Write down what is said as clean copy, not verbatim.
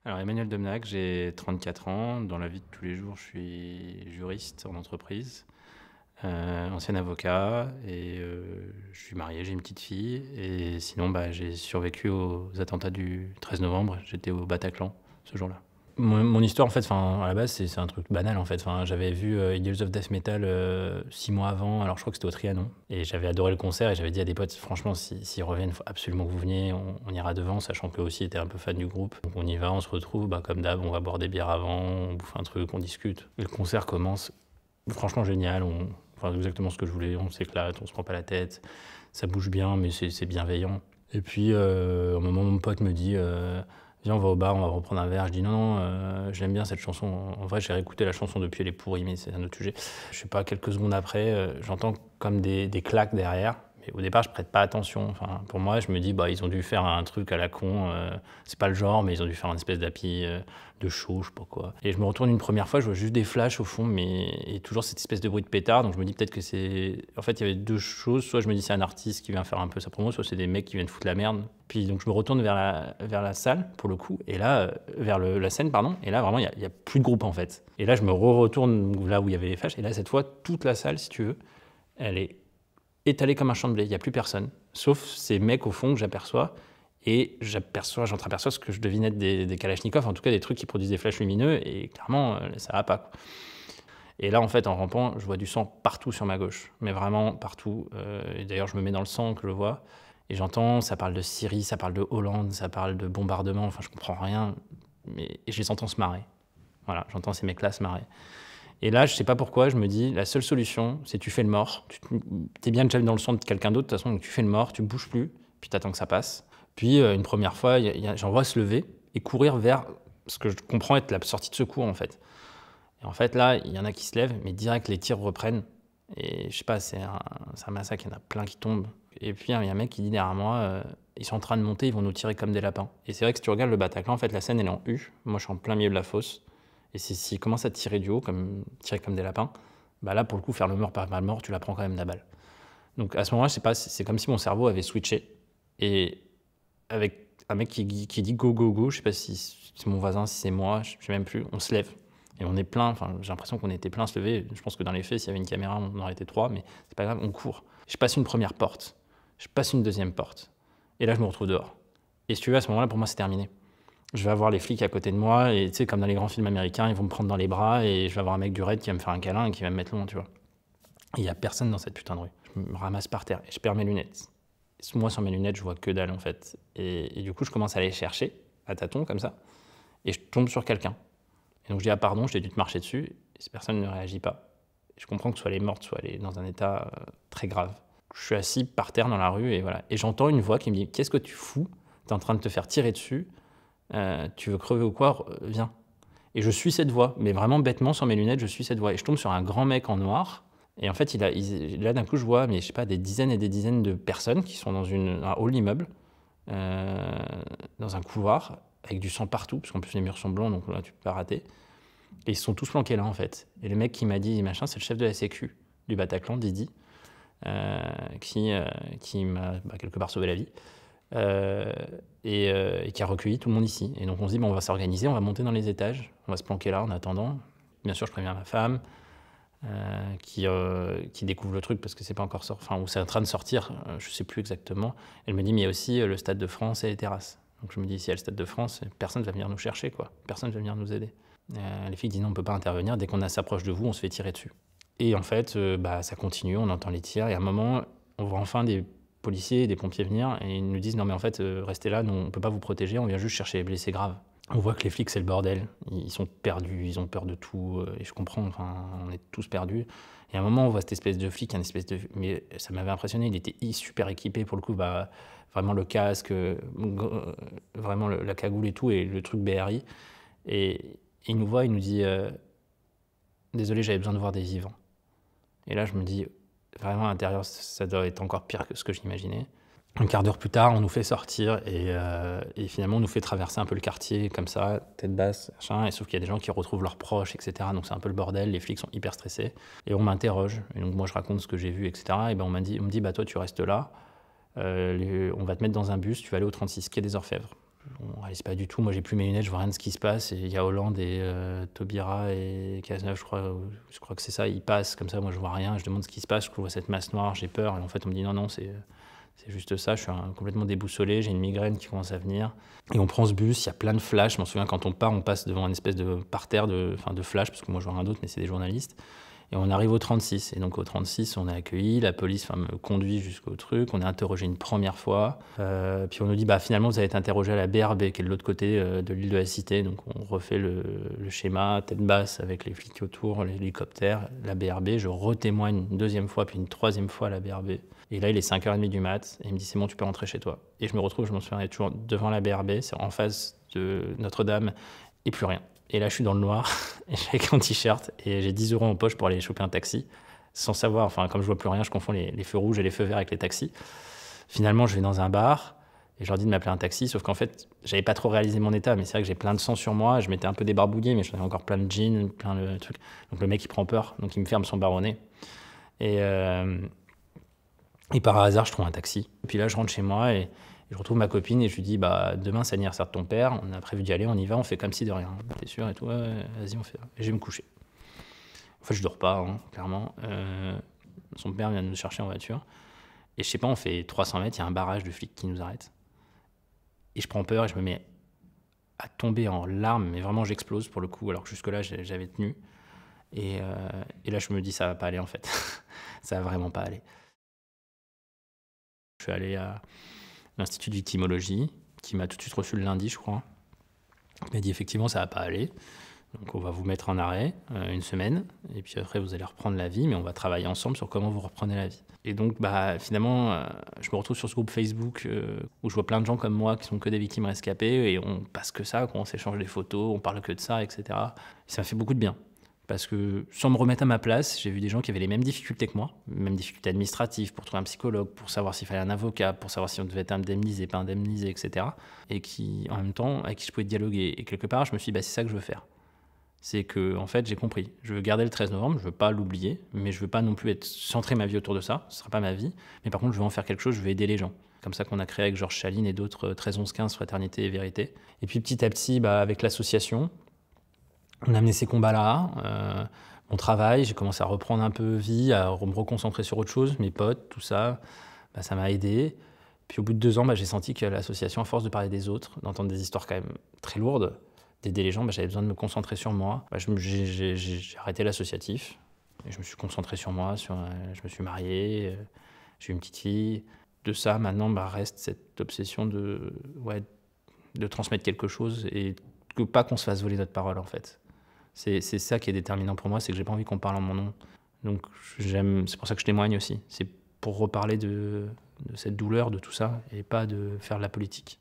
Alors Emmanuel Domnac, j'ai 34 ans. Dans la vie de tous les jours, je suis juriste en entreprise, ancien avocat et je suis marié, j'ai une petite fille et sinon, j'ai survécu aux attentats du 13 novembre. J'étais au Bataclan ce jour-là. Mon histoire, en fait, à la base, c'est un truc banal, en fait. J'avais vu Eagles of Death Metal 6 mois avant, alors je crois que c'était au Trianon. Et j'avais adoré le concert et j'avais dit à des potes, franchement, s'ils reviennent, il faut absolument que vous veniez, on ira devant, sachant qu'eux aussi étaient un peu fans du groupe. Donc on y va, on se retrouve, comme d'hab, on va boire des bières avant, on bouffe un truc, on discute. Et le concert commence, franchement génial, exactement ce que je voulais, on s'éclate, on se prend pas la tête, ça bouge bien, mais c'est bienveillant. Et puis, à un moment, mon pote me dit... viens, on va au bar, on va reprendre un verre. Je dis non, je l'aime bien cette chanson. En vrai, j'ai réécouté la chanson depuis, elle est pourrie, mais c'est un autre sujet. Je sais pas, quelques secondes après, j'entends comme des claques derrière. Mais au départ, je prête pas attention. Pour moi, je me dis, ils ont dû faire un truc à la con. C'est pas le genre, mais ils ont dû faire une espèce d'happy de show, je sais pas quoi. Et je me retourne une première fois, je vois juste des flashs au fond, et toujours cette espèce de bruit de pétard. Donc je me dis peut-être que c'est... En fait, il y avait deux choses. Soit je me dis c'est un artiste qui vient faire un peu sa promo, soit c'est des mecs qui viennent foutre la merde. Puis donc je me retourne vers la salle, pour le coup, et là, vers la scène, pardon, et là, vraiment, il y a plus de groupe, en fait. Et là, je me retourne là où il y avait les flashs, et là, cette fois, toute la salle, si tu veux, elle est étalée comme un champ de blé. Il n'y a plus personne, sauf ces mecs au fond que j'aperçois, et j'entreaperçois ce que je devinais être des Kalachnikov, en tout cas des trucs qui produisent des flashs lumineux, et clairement, ça va pas, quoi. Et là, en fait, en rampant, je vois du sang partout sur ma gauche, mais vraiment partout. Et d'ailleurs, je me mets dans le sang que je vois. Et j'entends, ça parle de Syrie, ça parle de Hollande, ça parle de bombardement, je comprends rien, mais je les entends se marrer. Voilà, j'entends ces mecs-là se marrer. Et là, je sais pas pourquoi, je me dis, la seule solution, c'est tu fais le mort. T'es bien déjà dans le sang de quelqu'un d'autre, de toute façon, donc tu fais le mort, tu bouges plus, puis t'attends que ça passe. Puis, une première fois, j'en vois se lever et courir vers ce que je comprends être la sortie de secours, en fait. Et en fait, là, il y en a qui se lèvent, mais direct, les tirs reprennent. Et je sais pas, c'est un massacre, il y en a plein qui tombent. Et puis, il y a un mec qui dit derrière moi, ils sont en train de monter, ils vont nous tirer comme des lapins. Et c'est vrai que si tu regardes le Bataclan, en fait, la scène, elle est en U. Moi, je suis en plein milieu de la fosse. Et s'ils commencent à tirer du haut, tirer comme des lapins, là, pour le coup, faire le mort par mal mort, tu la prends quand même la balle. Donc, à ce moment-là, je sais pas, c'est comme si mon cerveau avait switché. Et avec un mec qui dit go, go, go, je sais pas si c'est mon voisin, si c'est moi, je sais même plus, on se lève. Et on est plein, j'ai l'impression qu'on était plein à se lever. Je pense que dans les faits, s'il y avait une caméra, on aurait été 3, mais c'est pas grave, on court. Je passe une première porte, je passe une deuxième porte, et là, je me retrouve dehors. Et si tu veux, à ce moment-là, pour moi, c'est terminé. Je vais avoir les flics à côté de moi, et tu sais, comme dans les grands films américains, ils vont me prendre dans les bras, et je vais avoir un mec du raid qui va me faire un câlin et qui va me mettre loin, tu vois. Et il y a personne dans cette putain de rue. Je me ramasse par terre, et je perds mes lunettes. Et moi, sans mes lunettes, je vois que dalle, en fait. Et du coup, je commence à aller chercher, à tâtons, comme ça, et je tombe sur quelqu'un. Et donc je dis ah pardon, j'ai dû te marcher dessus, et cette personne ne réagit pas. Et je comprends que soit elle est morte, soit elle est dans un état très grave. Je suis assis par terre dans la rue, et voilà. Et j'entends une voix qui me dit qu'est-ce que tu fous? T'es en train de te faire tirer dessus, tu veux crever ou quoi? Viens. Et je suis cette voix, mais vraiment bêtement, sans mes lunettes, je suis cette voix. Et je tombe sur un grand mec en noir, et en fait, là d'un coup, je vois, mais je sais pas, des dizaines et des dizaines de personnes qui sont dans un hall immeuble, dans un couloir, avec du sang partout, parce qu'en plus les murs sont blancs, donc là tu peux pas rater. Et ils se sont tous planqués là, en fait. Et le mec qui m'a dit machin, c'est le chef de la Sécu du Bataclan, Didi, qui m'a quelque part sauvé la vie, et qui a recueilli tout le monde ici. Et donc on se dit, on va s'organiser, on va monter dans les étages, on va se planquer là en attendant. Bien sûr, je préviens ma femme, qui découvre le truc parce que c'est pas encore sorti, ou c'est en train de sortir, je sais plus exactement. Elle me dit, mais il y a aussi le Stade de France et les terrasses. Donc je me dis, s'il y a le Stade de France, personne ne va venir nous chercher, quoi. Personne ne va venir nous aider. Les filles disent, non, on ne peut pas intervenir. Dès qu'on s'approche de vous, on se fait tirer dessus. Et en fait, ça continue, on entend les tirs. Et à un moment, on voit enfin des policiers et des pompiers venir. Et ils nous disent, non, mais en fait, restez là, nous, on ne peut pas vous protéger, on vient juste chercher les blessés graves. On voit que les flics, c'est le bordel. Ils sont perdus, ils ont peur de tout. Et je comprends, on est tous perdus. Et à un moment, on voit cette espèce de flic, mais ça m'avait impressionné, il était super équipé pour le coup, vraiment le casque, vraiment la cagoule et tout, et le truc BRI. Et il nous voit, il nous dit désolé, j'avais besoin de voir des vivants. Et là, je me dis, vraiment à l'intérieur, ça doit être encore pire que ce que j'imaginais. Un quart d'heure plus tard, on nous fait sortir et finalement on nous fait traverser un peu le quartier comme ça, tête basse, machin, et sauf qu'il y a des gens qui retrouvent leurs proches, etc. Donc c'est un peu le bordel, les flics sont hyper stressés. Et on m'interroge, et donc moi je raconte ce que j'ai vu, etc. Et on me dit, toi tu restes là, on va te mettre dans un bus, tu vas aller au 36 quai des Orfèvres. on réalise pas du tout. Moi, j'ai plus mes lunettes, je vois rien de ce qui se passe. Et il y a Hollande et Taubira et Cazeneuve, je crois que c'est ça. Ils passent comme ça, moi je vois rien. Je demande ce qui se passe, je vois cette masse noire, j'ai peur. Et en fait, on me dit non, c'est juste ça. Je suis complètement déboussolé, j'ai une migraine qui commence à venir. Et on prend ce bus, il y a plein de flashs. Je m'en souviens, quand on part, on passe devant une espèce de parterre de flash, parce que moi je vois rien d'autre, mais c'est des journalistes. Et on arrive au 36. Et donc au 36, on est accueillis, la police me conduit jusqu'au truc, on est interrogé une première fois. Puis on nous dit, finalement, vous avez été interrogé à la BRB, qui est de l'autre côté de l'île de la Cité. Donc on refait le schéma, tête basse avec les flics autour, l'hélicoptère, la BRB. Je retémoigne une deuxième fois, puis une troisième fois à la BRB. Et là, il est 5h30 du mat, et il me dit, c'est bon, tu peux rentrer chez toi. Et je me retrouve, je m'en souviens, toujours devant la BRB, c'est en face de Notre-Dame, et plus rien. Et là, je suis dans le noir, et j'ai avec mon t-shirt, et j'ai 10 € en poche pour aller choper un taxi, sans savoir, comme je vois plus rien, je confonds les feux rouges et les feux verts avec les taxis. Finalement, je vais dans un bar, et je leur dis de m'appeler un taxi, sauf qu'en fait, j'avais pas trop réalisé mon état, mais c'est vrai que j'ai plein de sang sur moi, je m'étais un peu débarbouillé, mais j'en avais encore plein de jeans, plein de trucs. Donc le mec, il prend peur, donc il me ferme son bar au nez. Et par hasard, je trouve un taxi. Et puis là, je rentre chez moi, et je retrouve ma copine et je lui dis, demain c'est l'anniversaire de ton père, on a prévu d'y aller, on y va, on fait comme si de rien. T'es sûr et tout, ouais, vas-y, on fait. Et je vais me coucher. En fait, je dors pas, clairement. Son père vient nous chercher en voiture. Et je sais pas, on fait 300 mètres, il y a un barrage de flics qui nous arrête. Et je prends peur et je me mets à tomber en larmes, mais vraiment j'explose pour le coup, alors que jusque-là j'avais tenu. Et là, je me dis, ça va pas aller en fait. Ça va vraiment pas aller. Je suis allé à l'Institut de victimologie, qui m'a tout de suite reçu le lundi, je crois. Il m'a dit effectivement, ça va pas aller. Donc on va vous mettre en arrêt une semaine, et puis après vous allez reprendre la vie, mais on va travailler ensemble sur comment vous reprenez la vie. Et donc finalement, je me retrouve sur ce groupe Facebook où je vois plein de gens comme moi qui sont que des victimes rescapées, et on passe que ça, on s'échange des photos, on parle que de ça, etc. Et ça m'a fait beaucoup de bien. Parce que sans me remettre à ma place, j'ai vu des gens qui avaient les mêmes difficultés que moi, mêmes difficultés administratives, pour trouver un psychologue, pour savoir s'il fallait un avocat, pour savoir si on devait être indemnisé, pas indemnisé, etc. Et qui, en même temps, avec qui je pouvais dialoguer. Et quelque part, je me suis dit, c'est ça que je veux faire. C'est que, en fait, j'ai compris. Je veux garder le 13 novembre, je veux pas l'oublier, mais je veux pas non plus centrer ma vie autour de ça. Ce sera pas ma vie. Mais par contre, je veux en faire quelque chose, je veux aider les gens. Comme ça qu'on a créé avec Georges Chaline et d'autres 13-11-15, Fraternité et Vérité. Et puis petit à petit, avec l'association, on a mené ces combats-là, mon travail, j'ai commencé à reprendre un peu vie, à me reconcentrer sur autre chose, mes potes, tout ça, ça m'a aidé. Puis au bout de 2 ans, j'ai senti que l'association, à force de parler des autres, d'entendre des histoires quand même très lourdes, d'aider les gens, j'avais besoin de me concentrer sur moi. J'ai arrêté l'associatif, et je me suis concentré sur moi, je me suis marié, j'ai eu une petite fille. De ça, maintenant, reste cette obsession de transmettre quelque chose, et pas qu'on se fasse voler notre parole, en fait. C'est ça qui est déterminant pour moi, c'est que j'ai pas envie qu'on parle en mon nom. Donc c'est pour ça que je témoigne aussi. C'est pour reparler de cette douleur, de tout ça, et pas de faire de la politique.